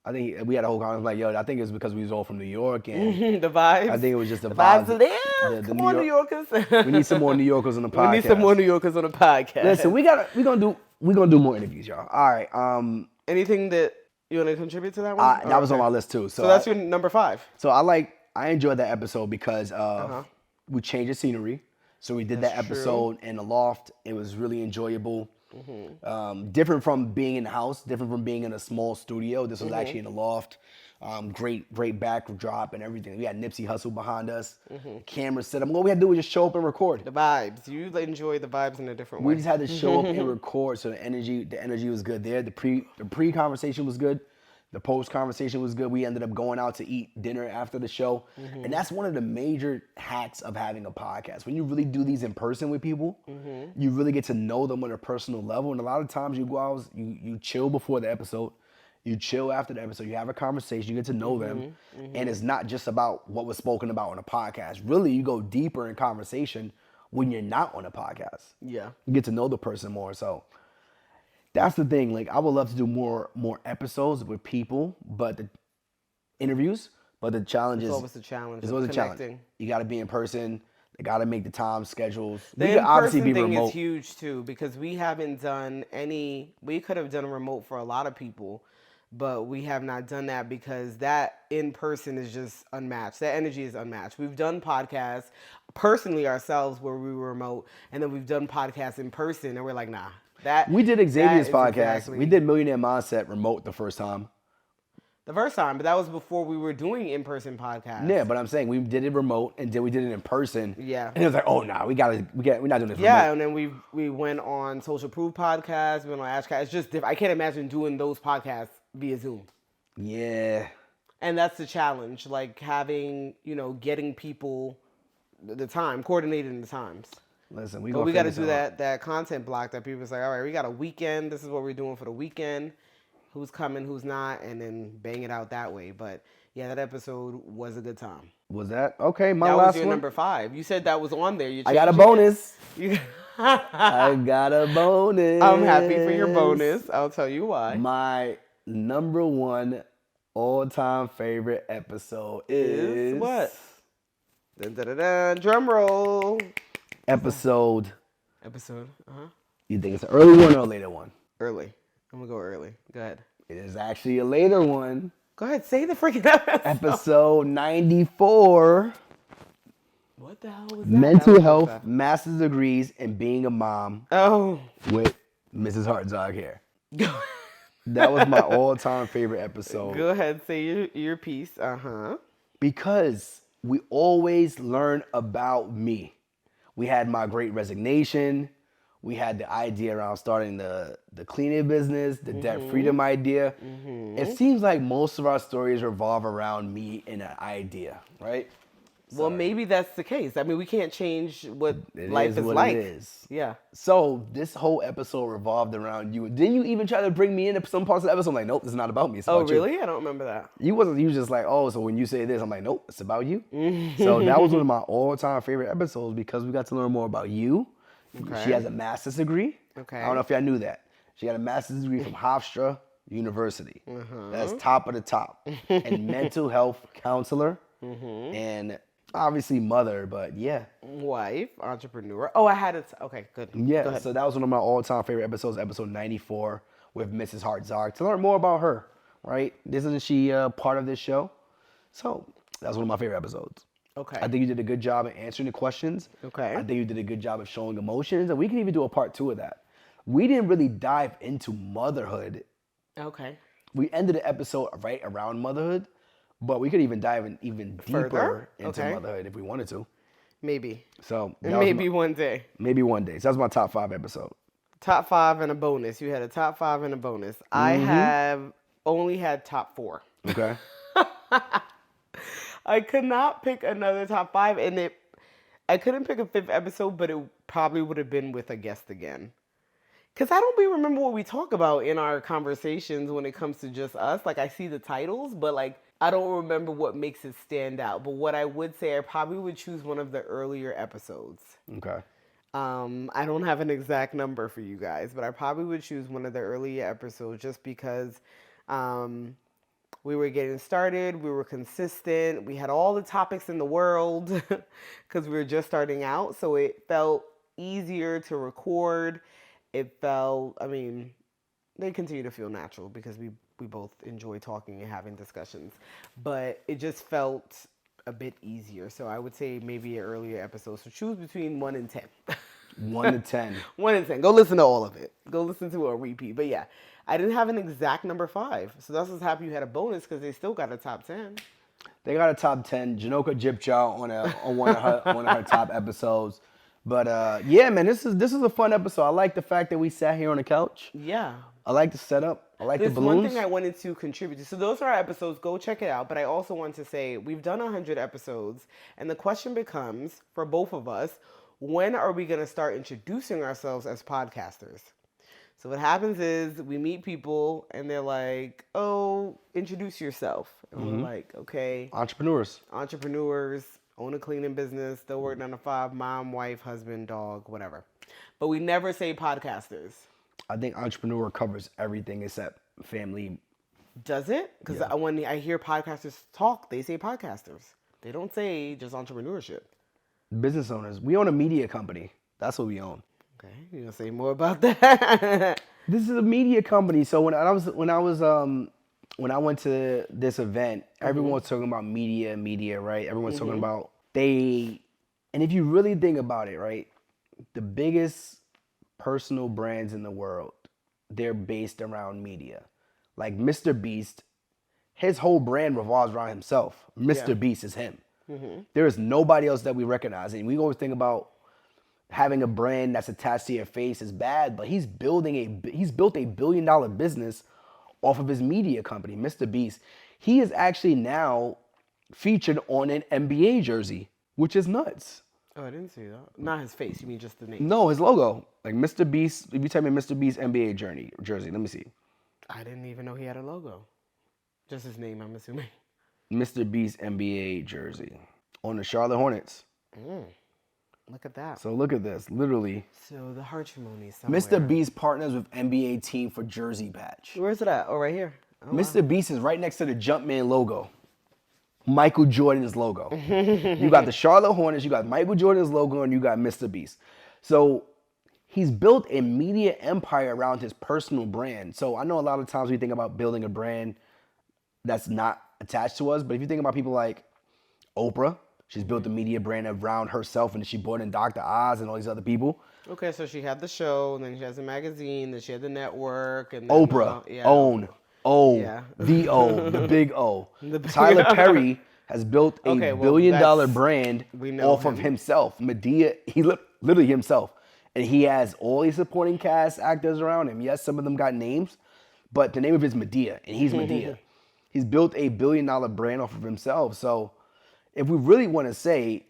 I think we had a whole conversation like, yo, I think it's because we was all from New York and the vibes. I think it was just the vibes are there. Come on, New Yorkers. We need some more New Yorkers on the podcast. We need some more New Yorkers on the podcast. Listen, we're gonna do more interviews, y'all. All right. Anything that you want to contribute to that one? That was on my list too. So that's your number 5. So I enjoyed that episode because we changed the scenery. So we did that episode in the loft. It was really enjoyable. Different from being in the house, different from being in a small studio. This was actually in the loft. Great backdrop and everything. We had Nipsey Hussle behind us. Camera set up. What we had to do was just show up and record. The vibes. You enjoy the vibes in a different way. We just had to show up and record. So the energy was good there. The pre conversation was good. The post conversation was good. We ended up going out to eat dinner after the show. And that's one of the major hacks of having a podcast. When you really do these in person with people, you really get to know them on a personal level. And a lot of times you go out, you chill before the episode, you chill after the episode, you have a conversation, you get to know them. And it's not just about what was spoken about on a podcast. Really, you go deeper in conversation when you're not on a podcast. Yeah. You get to know the person more. So that's the thing. Like, I would love to do more episodes with people, but the interviews. But the challenge is always the challenge. It's always a challenge. You got to be in person. They got to make the time schedules. The in-person thing is huge too, because we haven't done any. We could have done a remote for a lot of people, but we have not done that because that in person is just unmatched. That energy is unmatched. We've done podcasts personally ourselves where we were remote, and then we've done podcasts in person, and we're like, nah. We did Xavier's podcast. We did Millionaire Mindset remote the first time. The first time, but that was before we were doing in-person podcasts. Yeah, but I'm saying we did it remote and then we did it in person. Yeah. And it was like, oh, nah, we're not doing this remote. Yeah, and then we went on Social Proof podcast, we went on Ashcast. It's just different. I can't imagine doing those podcasts via Zoom. Yeah. And that's the challenge, like having, getting people the time, coordinating the times. Listen, we got to do that content block that people say, all right, we got a weekend. This is what we're doing for the weekend. Who's coming, who's not, and then bang it out that way. But yeah, that episode was a good time. Was that? Okay, my last one. That was your one? number 5. You said that was on there. I got a bonus. I got a bonus. I'm happy for your bonus. I'll tell you why. My number 1 all-time favorite episode is what? Dun, dun, dun, dun. Drum roll. Episode. Uh-huh. You think it's an early one or a later one? Early. I'm going to go early. Go ahead. It is actually a later one. Go ahead, say the freaking episode. Episode 94. What the hell was that? Mental health, master's degrees, and being a mom. Oh. With Mrs. Hartzog here. That was my all-time favorite episode. Go ahead, say your piece. Because we always learn about me. We had my great resignation. We had the idea around starting the cleaning business, the debt freedom idea. It seems like most of our stories revolve around me and an idea, right? Well, maybe that's the case. I mean, we can't change what life is like. It is. Yeah. So this whole episode revolved around you. Didn't you even try to bring me in some parts of the episode? I'm like, nope, this is not about me. It's about really? You. I don't remember that. You wasn't. You was just like, oh, so when you say this, I'm like, nope, it's about you. So that was one of my all-time favorite episodes because we got to learn more about you. Okay. She has a master's degree. Okay. I don't know if y'all knew that. She got a master's degree from Hofstra University. That's top of the top. And mental health counselor. And obviously mother, but yeah. Wife, entrepreneur. Oh, I had it. Okay, good. Yeah, Go ahead. So that was one of my all-time favorite episodes, episode 94 with Mrs. Hartzog. To learn more about her, right? Isn't she part of this show? So that was one of my favorite episodes. Okay. I think you did a good job of answering the questions. Okay. I think you did a good job of showing emotions, and we can even do a part 2 of that. We didn't really dive into motherhood. Okay. We ended the episode right around motherhood, but we could even dive in even deeper into motherhood if we wanted to. Maybe. So maybe one day. Maybe one day. So that's my top 5 episode. Top 5 and a bonus. You had a top 5 and a bonus. I have only had top 4. Okay. I could not pick another top 5, and I couldn't pick a 5th episode, but it probably would have been with a guest again. Because I don't really remember what we talk about in our conversations when it comes to just us. Like, I see the titles, but like, I don't remember what makes it stand out. But what I would say, I probably would choose one of the earlier episodes. Okay. I don't have an exact number for you guys, but I probably would choose one of the earlier episodes just because we were getting started, we were consistent, we had all the topics in the world because we were just starting out. So it felt easier to record. It felt, I mean, they continue to feel natural because we both enjoy talking and having discussions, but it just felt a bit easier. So I would say maybe an earlier episode. So choose between 1 and 10. 1 to 10. 1 and 10. Go listen to all of it. Go listen to a repeat. But yeah, I didn't have an exact number 5. So that's what's happy you had a bonus because they still got a top 10. They got a top 10. Jhanilka Jipcha on one of her top episodes. But yeah, man, this is a fun episode. I like the fact that we sat here on the couch. Yeah. I like the setup. I like the balloons. One thing I wanted to contribute to. So those are our episodes. Go check it out. But I also want to say we've done 100 episodes. And the question becomes, for both of us, when are we going to start introducing ourselves as podcasters? So what happens is we meet people and they're like, oh, introduce yourself. And we're like, okay. Entrepreneurs, own a cleaning business, still work 9 to 5, mom, wife, husband, dog, whatever. But we never say podcasters. I think entrepreneur covers everything except family. Does it? Because when I hear podcasters talk, they say podcasters. They don't say just entrepreneurship. Business owners. We own a media company. That's what we own. Okay, you gonna say more about that? This is a media company. So when I went to this event, everyone was talking about media, right? Everyone's talking about and if you really think about it, right, the biggest personal brands in the world, they're based around media. Like Mr. Beast, his whole brand revolves around himself. Mr. Beast is him. There is nobody else that we recognize. And we always think about having a brand that's attached to your face is bad, but he's built a $1 billion business off of his media company, Mr. Beast. He is actually now featured on an NBA jersey, which is nuts. Oh, I didn't see that. Not his face. You mean just the name? No, his logo. Like Mr. Beast. If you tell me Mr. Beast NBA jersey, let me see. I didn't even know he had a logo. Just his name, I'm assuming. Mr. Beast NBA jersey on the Charlotte Hornets. Look at that. So look at this, literally. So the heartwarming somewhere. Mr. Beast partners with NBA team for jersey patch. Where's it at? Oh, right here. Oh, Mr. Beast is right next to the Jumpman logo. Michael Jordan's logo. You got the Charlotte Hornets, you got Michael Jordan's logo, and you got Mr. Beast. So he's built a media empire around his personal brand. So I know a lot of times we think about building a brand that's not attached to us, but if you think about people like Oprah, she's built a media brand around herself, and she brought in Dr. Oz and all these other people. Okay, so she had the show, and then she has a magazine, then she had the network, and then Oprah, the O, the big O. Tyler Perry has built a billion-dollar brand off of himself. Medea, he literally himself. And he has all these supporting cast actors around him. Yes, some of them got names, but the name of it is Medea, and he's Medea. He's built a billion-dollar brand off of himself. So if we really want to say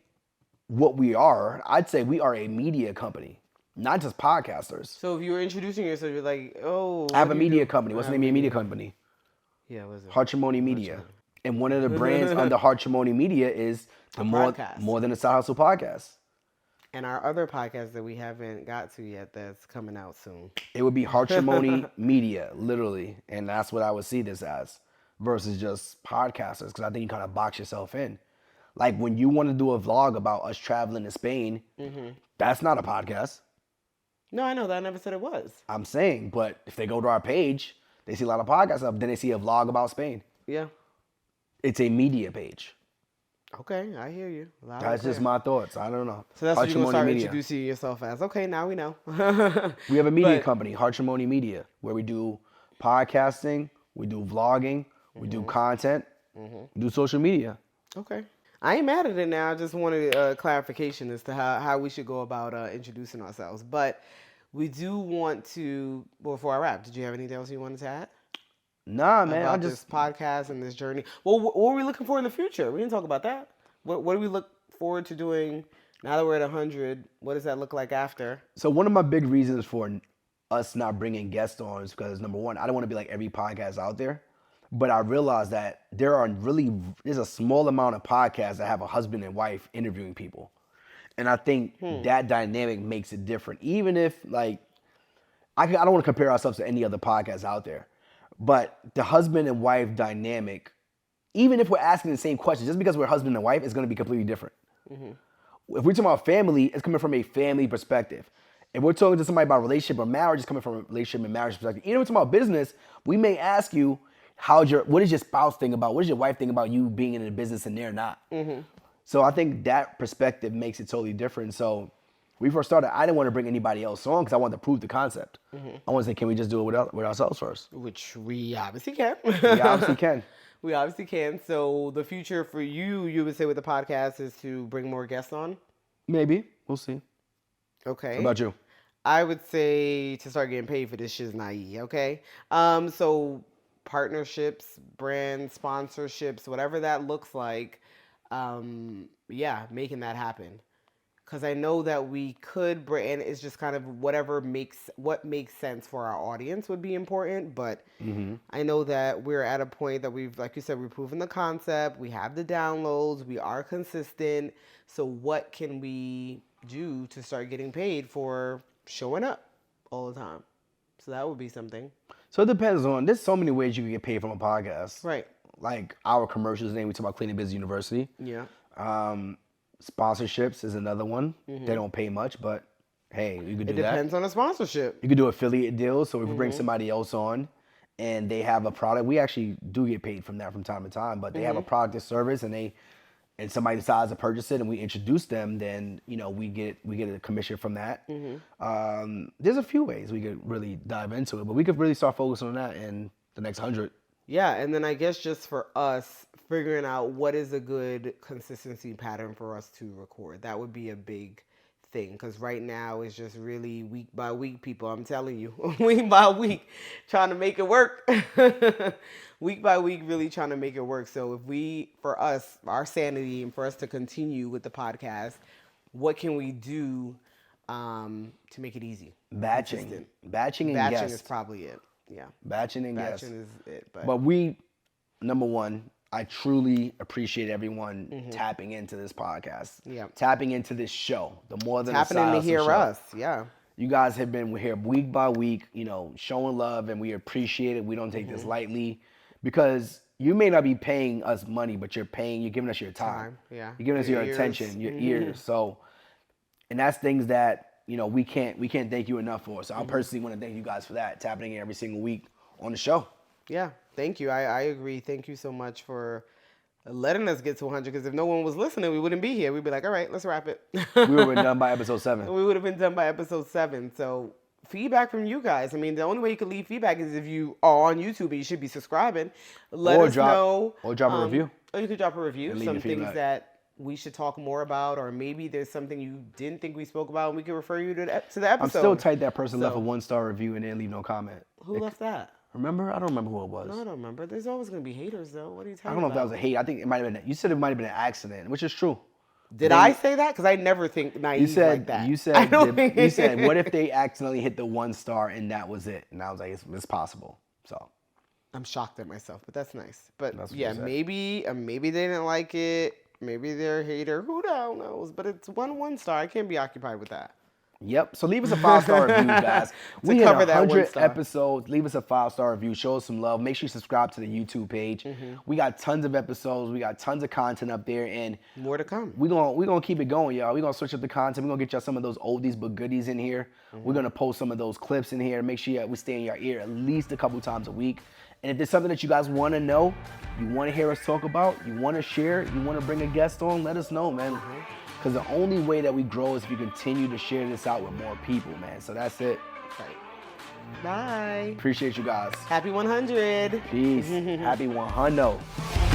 what we are, I'd say we are a media company, not just podcasters. So if you were introducing yourself, you're like, oh. I have a media company. What's the name of your media company? Yeah, what's it? Heartwarming Media. And one of the brands under Heartwarming Media is the more Than a Side Hustle podcast. And our other podcast that we haven't got to yet that's coming out soon. It would be Heartwarming Media, literally. And that's what I would see this as versus just podcasters, because I think you kind of box yourself in. Like when you want to do a vlog about us traveling to Spain, that's not a podcast. No, I know that. I never said it was. I'm saying, but if they go to our page, they see a lot of podcasts up, then they see a vlog about Spain. Yeah. It's a media page. Okay, I hear you. That's just my thoughts. I don't know. So that's what you're going to start introducing yourself as. Okay, now we know. We have a media company, Heartwarming Media, where we do podcasting, we do vlogging, we do content, we do social media. Okay. I ain't mad at it now. I just wanted clarification as to how we should go about introducing ourselves. But we do want to, before I wrap, did you have anything else you wanted to add? Nah, man. About this podcast and this journey. Well, what are we looking for in the future? We didn't talk about that. What do we look forward to doing now that we're at 100? What does that look like after? So one of my big reasons for us not bringing guests on is because, number one, I don't want to be like every podcast out there. But I realized that there's a small amount of podcasts that have a husband and wife interviewing people. And I think that dynamic makes it different. Even if, like, I don't want to compare ourselves to any other podcast out there. But the husband and wife dynamic, even if we're asking the same question, just because we're husband and wife, it's going to be completely different. If we're talking about family, it's coming from a family perspective. If we're talking to somebody about relationship or marriage, it's coming from a relationship and marriage perspective. Even if we're talking about business, we may ask you, what does your spouse think about? What does your wife think about you being in a business and they're not? So I think that perspective makes it totally different. So when we first started, I didn't want to bring anybody else on because I wanted to prove the concept. I want to say, can we just do it with ourselves first? Which we obviously can. We obviously can. We obviously can. So the future for you would say with the podcast is to bring more guests on? Maybe. We'll see. Okay. How about you? I would say to start getting paid for this shit's naive, okay? So partnerships, brand sponsorships, whatever that looks like, making that happen. Because I know that we could, and it's just kind of what makes sense for our audience would be important. But I know that we're at a point that we've, like you said, we've proven the concept. We have the downloads. We are consistent. So what can we do to start getting paid for showing up all the time? So that would be something. So it depends on, there's so many ways you can get paid from a podcast. Right. Like our commercials, we talk about Clean and Busy University. Yeah. Sponsorships is another one. They don't pay much, but hey, you could do that. It depends on the sponsorship. You could do affiliate deals. So if we bring somebody else on and they have a product, we actually do get paid from that from time to time, but they have a product or service and somebody decides to purchase it and we introduce them, then, we get a commission from that. There's a few ways we could really dive into it, but we could really start focusing on that in the next 100. Yeah, and then I guess just for us, figuring out what is a good consistency pattern for us to record. That would be a big thing, because right now it's just really week by week, people. I'm telling you, week by week, trying to make it work. Week by week, really trying to make it work. So for us, our sanity, and for us to continue with the podcast, what can we do to make it easy? Batching and Batching guests. is probably it. Yeah. Batching and guests. Batching is it. But number one, I truly appreciate everyone tapping into this podcast. Yeah. Tapping into this show. The more than tapping in to hear us. Yeah. You guys have been here week by week, showing love, and we appreciate it. We don't take this lightly because you may not be paying us money, but you're giving us your time. Yeah. You're giving us your attention, your ears. So, and that's things that we can't thank you enough for. So I personally want to thank you guys for that, tapping in every single week on the show. Yeah, thank you. I agree. Thank you so much for letting us get to 100, because if no one was listening, we wouldn't be here. We'd be like, all right, let's wrap it. We would have been done by episode 7. We would have been done by episode 7. So feedback from you guys. I mean, the only way you can leave feedback is if you are on YouTube and you should be subscribing. Let us know. Or drop a review. Or you could drop a review. And leave Some your things feedback. that we should talk more about, or maybe there's something you didn't think we spoke about, and we can refer you to the episode. I'm still tight that person left a 1-star review and didn't leave no comment. Who left that? Remember? I don't remember who it was. No, I don't remember. There's always going to be haters, though. What are you talking about? I don't know if that was a hate. I think it might have been. You said it might have been an accident, which is true. Did I say that? Because I never think naive like that. You said, what if they accidentally hit the 1 star and that was it? And I was like, it's possible. So I'm shocked at myself, but that's nice. But That's what yeah, you said. maybe they didn't like it. Maybe they're a hater. Who the hell knows? But it's 1 star. I can't be occupied with that. Yep. So leave us a 5-star review, guys. We hit cover that 100 1 star. episodes. Leave us a 5-star review. Show us some love. Make sure you subscribe to the YouTube page. We got tons of episodes. We got tons of content up there, and More to come. we're gonna keep it going, y'all. We're gonna switch up the content. We're gonna get y'all some of those oldies but goodies in here. We're gonna post some of those clips in here. Make sure we stay in your ear at least a couple times a week. And if there's something that you guys want to know, you want to hear us talk about, you want to share, you want to bring a guest on, let us know, man. Because the only way that we grow is if you continue to share this out with more people, man. So that's it. Right. Bye. Appreciate you guys. Happy 100. Peace. Happy 100.